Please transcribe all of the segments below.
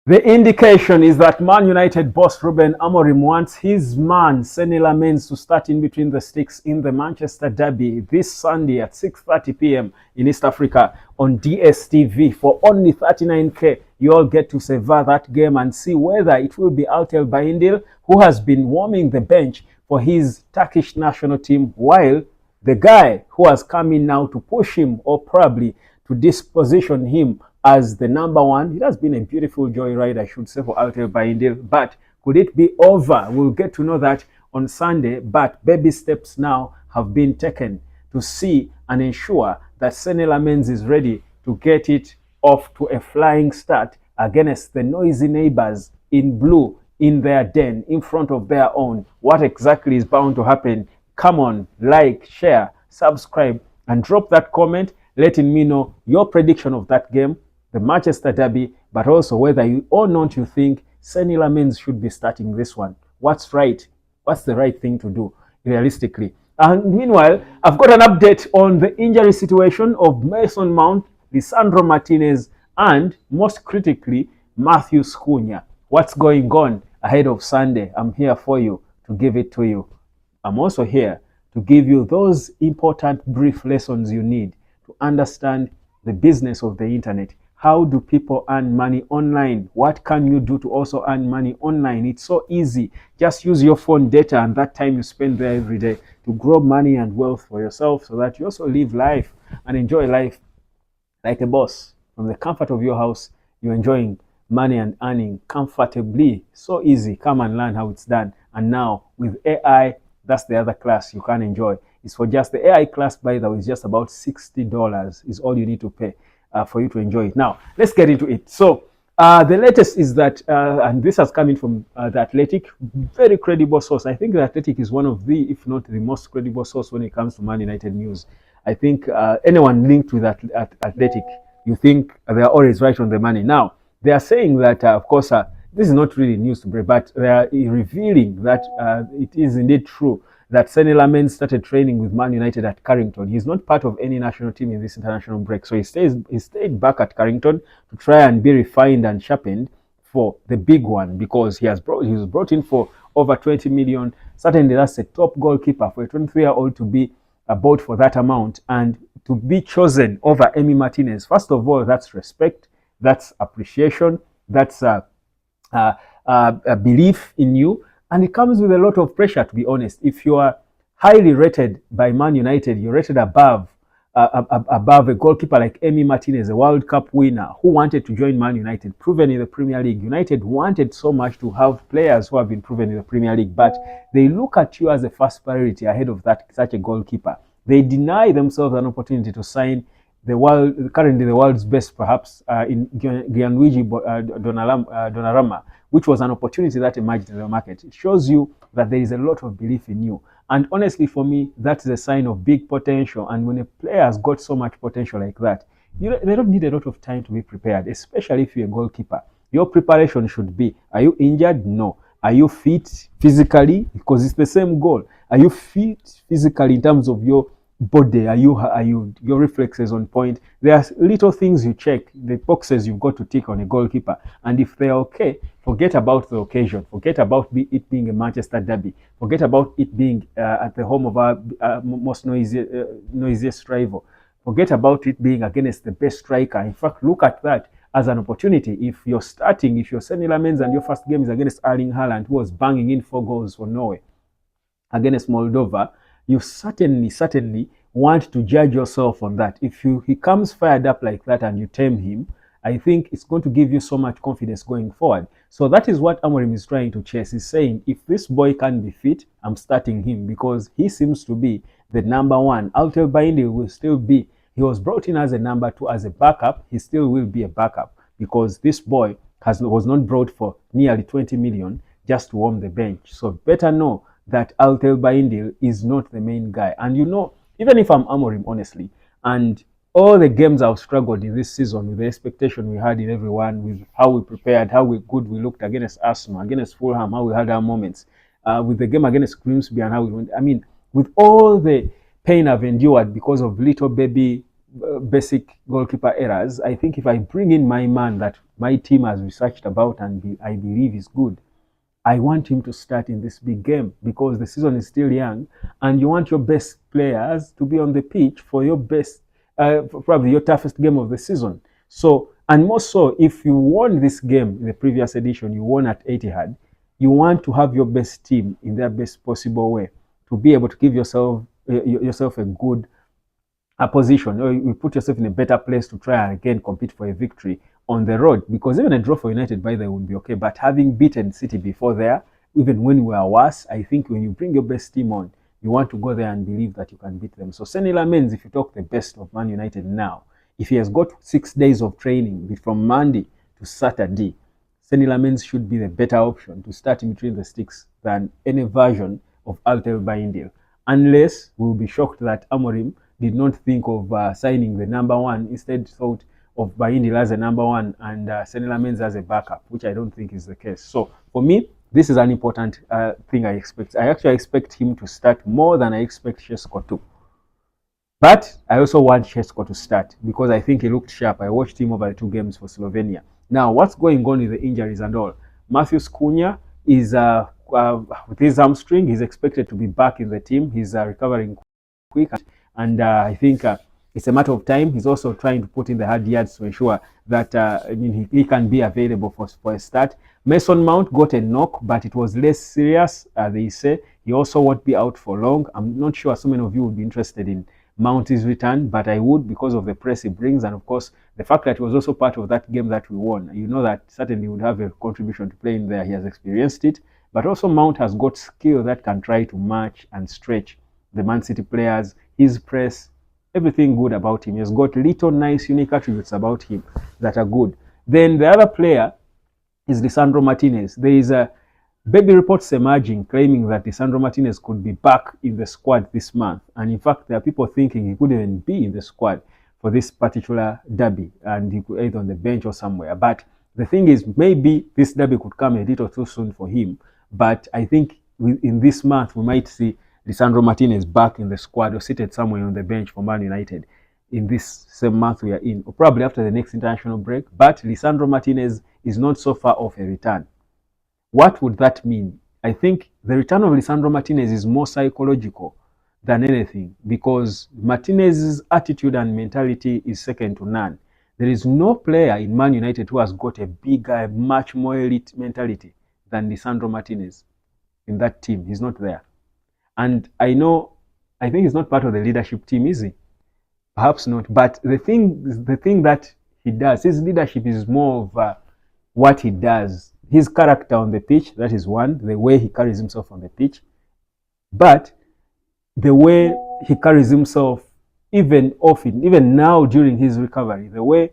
The indication is that Man United boss Ruben Amorim wants his man Lammens to start in between the sticks in the Manchester derby this Sunday at 6:30 p.m. in East Africa on DSTV for only 39k. You all get to savor that game and see whether it will be Altel Bayindil, who has been warming the bench for his Turkish national team, while the guy who has come in now to push him or probably to disposition him as the number one. It has been a beautiful joyride, I should say, for Altel Bayindil. But could it be over? We'll get to know that on Sunday. But baby steps now have been taken to see and ensure that Lammens is ready to get it off to a flying start against the noisy neighbors in blue in their den, in front of their own. What exactly is bound to happen? Come on, like, share, subscribe, and drop that comment letting me know your prediction of that game, the Manchester derby, but also whether you or not you think Lammens should be starting this one. What's right? What's the right thing to do realistically? And meanwhile, I've got an update on the injury situation of Mason Mount, Lisandro Martinez, and most critically, Matthew Cunha. What's going on ahead of Sunday? I'm here for you to give it to you. I'm also here to give you those important brief lessons you need to understand the business of the internet. How do people earn money online? What can you do to also earn money online? It's so easy. Just use your phone data and that time you spend there every day to grow money and wealth for yourself so that you also live life and enjoy life like a boss. From the comfort of your house, you're enjoying money and earning comfortably. So easy. Come and learn how it's done. And now with AI, that's the other class you can enjoy. It's for just the AI class, by the way, is just about $60 is all you need to pay for you to enjoy it. Now, let's get into it. So, the latest is that, and this has come in from The Athletic, very credible source. I think The Athletic is one of the, if not the most credible source when it comes to Man United news. I think anyone linked with Athletic, you think they are always right on the money. Now, they are saying that, of course, this is not really news to break, but they are revealing that it is indeed true that Lammens started training with Man United at Carrington. He's not part of any national team in this international break, so he stayed back at Carrington to try and be refined and sharpened for the big one, because he was brought in for over 20 million. Certainly, that's a top goalkeeper for a 23-year-old to be bought for that amount and to be chosen over Emi Martinez. First of all, that's respect, that's appreciation, that's a belief in you. And it comes with a lot of pressure, to be honest. If you are highly rated by Man United, you're rated above a goalkeeper like Emi Martinez, a World Cup winner, who wanted to join Man United, proven in the Premier League. United wanted so much to have players who have been proven in the Premier League, but they look at you as a first priority ahead of such a goalkeeper. They deny themselves an opportunity to sign currently the world's best, perhaps, in Gianluigi Donnarumma, which was an opportunity that emerged in the market. It shows you that there is a lot of belief in you. And honestly, for me, that's a sign of big potential. And when a player has got so much potential like that, they don't need a lot of time to be prepared, especially if you're a goalkeeper. Your preparation should be, are you injured? No. Are you fit physically? Because it's the same goal. Are you fit physically in terms of your body? Are you your reflexes on point? There are little things you check, the boxes you've got to tick on a goalkeeper, and if they're okay, forget about the occasion, forget about it being a Manchester derby, forget about it being at the home of our most noisiest rival, forget about it being against the best striker. In fact, look at that as an opportunity. If you're Lammens and your first game is against Erling Haaland, who was banging in 4 goals for Norway against Moldova, you certainly want to judge yourself on that. If he comes fired up like that and you tame him, I think it's going to give you so much confidence going forward. So that is what Amorim is trying to chase. He's saying, if this boy can be fit, I'm starting him, because he seems to be the number one. Altel Bayindil will still be. He was brought in as a number 2, as a backup. He still will be a backup, because this boy was not brought for nearly 20 million just to warm the bench. So better know that Altel Bayindil is not the main guy. And even if I'm Amorim, honestly, and all the games I've struggled in this season with the expectation we had in everyone, with how we prepared, how good we looked against Arsenal, against Fulham, how we had our moments, with the game against Grimsby and how we went. I mean, with all the pain I've endured because of little baby basic goalkeeper errors. I think if I bring in my man that my team has researched about and I believe is good, I want him to start in this big game because the season is still young and you want your best players to be on the pitch for your best, probably your toughest game of the season. So, and more so, if you won this game in the previous edition, you won at Etihad, you want to have your best team in their best possible way to be able to give yourself a good a position, or you put yourself in a better place to try and again compete for a victory on the road. Because even a draw for United, by the way, would be okay. But having beaten City before there, even when we are worse, I think when you bring your best team on, you want to go there and believe that you can beat them. So Senny Lammens, if you talk the best of Man United now, if he has got 6 days of training from Monday to Saturday, Senny Lammens should be the better option to start in between the sticks than any version of Altel Baindil. Unless we'll be shocked that Amorim did not think of signing the number one, instead thought of Baindil as a number one and Senny Lammens as a backup, which I don't think is the case. So for me, this is an important thing I expect. I actually expect him to start more than I expect Shesko to. But I also want Shesko to start because I think he looked sharp. I watched him over the 2 games for Slovenia. Now, what's going on with the injuries and all? Matthews Cunha is with his hamstring. He's expected to be back in the team. He's recovering quick, and I think it's a matter of time. He's also trying to put in the hard yards to ensure that he can be available for a start. Mason Mount got a knock, but it was less serious, they say. He also won't be out for long. I'm not sure so many of you would be interested in Mount's return, but I would because of the press he brings, and of course the fact that he was also part of that game that we won. You know that certainly would have a contribution to playing there. He has experienced it, but also Mount has got skill that can try to match and stretch the Man City players. His press, everything good about him. He has got little nice unique attributes about him that are good. Then the other player is Lisandro Martinez. There is a baby reports emerging claiming that Lisandro Martinez could be back in the squad this month. And in fact, there are people thinking he couldn't even be in the squad for this particular derby and he could either on the bench or somewhere. But the thing is, maybe this derby could come a little too soon for him. But I think in this month, we might see Lisandro Martinez back in the squad or seated somewhere on the bench for Man United in this same month we are in, or probably after the next international break. But Lisandro Martinez is not so far off a return. What would that mean? I think the return of Lisandro Martinez is more psychological than anything because Martinez's attitude and mentality is second to none. There is no player in Man United who has got a bigger, much more elite mentality than Lisandro Martinez in that team. He's not there. And I think he's not part of the leadership team, is he? Perhaps not. But the thing that he does, his leadership is more of what he does. His character on the pitch, that is one, the way he carries himself on the pitch. But the way he carries himself even now during his recovery, the way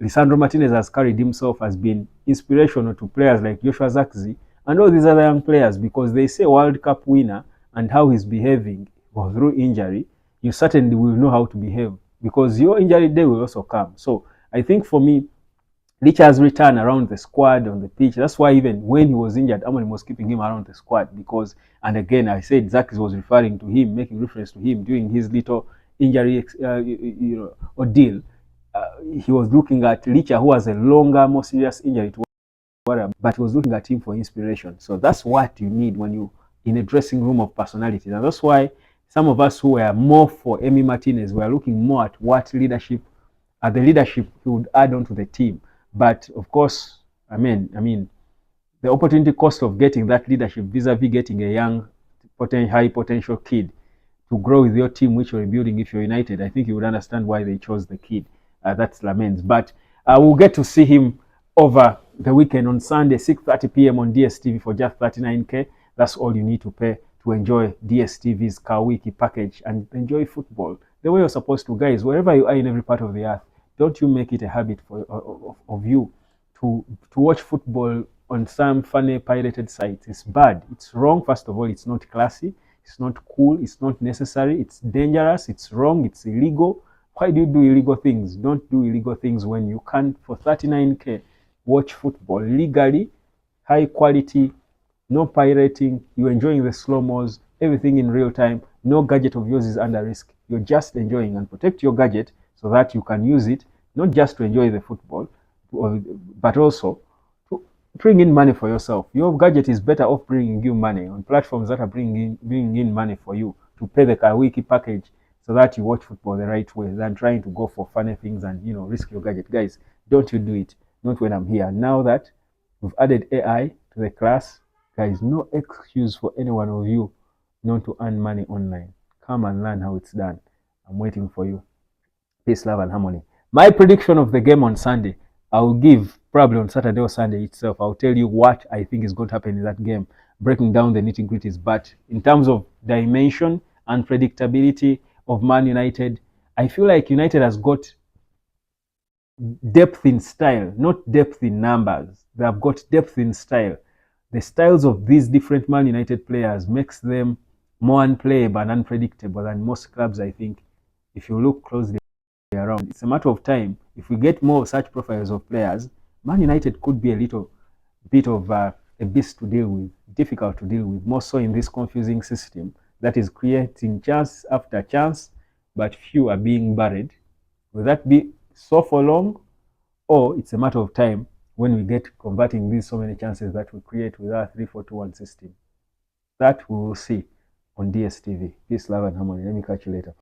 Lisandro Martinez has carried himself has been inspirational to players like Joshua Zirkzee and all these other young players because they say World Cup winner and how he's behaving through injury, you certainly will know how to behave because your injury day will also come. So I think for me, Licha's return around the squad on the pitch. That's why even when he was injured, Amorim was keeping him around the squad because, and again, I said Zirkzee was referring to him, making reference to him during his little injury ordeal. He was looking at Licha, who has a longer, more serious injury to whatever, but he was looking at him for inspiration. So that's what you need when you in a dressing room of personalities, and that's why some of us who were more for Emi Martinez were looking more at what leadership, the leadership he would add on to the team. But of course, I mean, the opportunity cost of getting that leadership vis-a-vis getting a young, high potential kid to grow with your team, which you're building if you're United, I think you would understand why they chose the kid. That's Lammens. But we'll get to see him over the weekend on Sunday, 6:30 p.m. on DSTV for just 39k. That's all you need to pay to enjoy DSTV's Kawiki package and enjoy football the way you're supposed to, guys. Wherever you are in every part of the earth, don't you make it a habit of you to watch football on some funny pirated sites. It's bad. It's wrong. First of all, it's not classy. It's not cool. It's not necessary. It's dangerous. It's wrong. It's illegal. Why do you do illegal things? Don't do illegal things when you can, for 39k, watch football legally, high quality, no pirating. You're enjoying the slow-mos, everything in real time. No gadget of yours is under risk. You're just enjoying, and protect your gadget so that you can use it not just to enjoy the football, but also to bring in money for yourself. Your gadget is better off bringing you money on platforms that are bringing in money for you to pay the wiki package so that you watch football the right way than trying to go for funny things and risk your gadget. Guys, don't you do it. Not when I'm here. Now that we've added AI to the class, guys, no excuse for any one of you not to earn money online. Come and learn how it's done. I'm waiting for you. Peace, love, and harmony. My prediction of the game on Sunday, I'll give probably on Saturday or Sunday itself. I'll tell you what I think is going to happen in that game, breaking down the nitty gritties. But in terms of dimension and predictability of Man United, I feel like United has got depth in style, not depth in numbers. They have got depth in style. The styles of these different Man United players makes them more unplayable and unpredictable than most clubs, I think, if you look closely around. It's a matter of time. If we get more such profiles of players, Man United could be a little bit of a beast to deal with, difficult to deal with, more so in this confusing system that is creating chance after chance, but few are being buried. Will that be so for long, or it's a matter of time when we get converting these so many chances that we create with our 3-4-2-1 system? That we will see on DSTV. Peace, love, and harmony. Let me catch you later.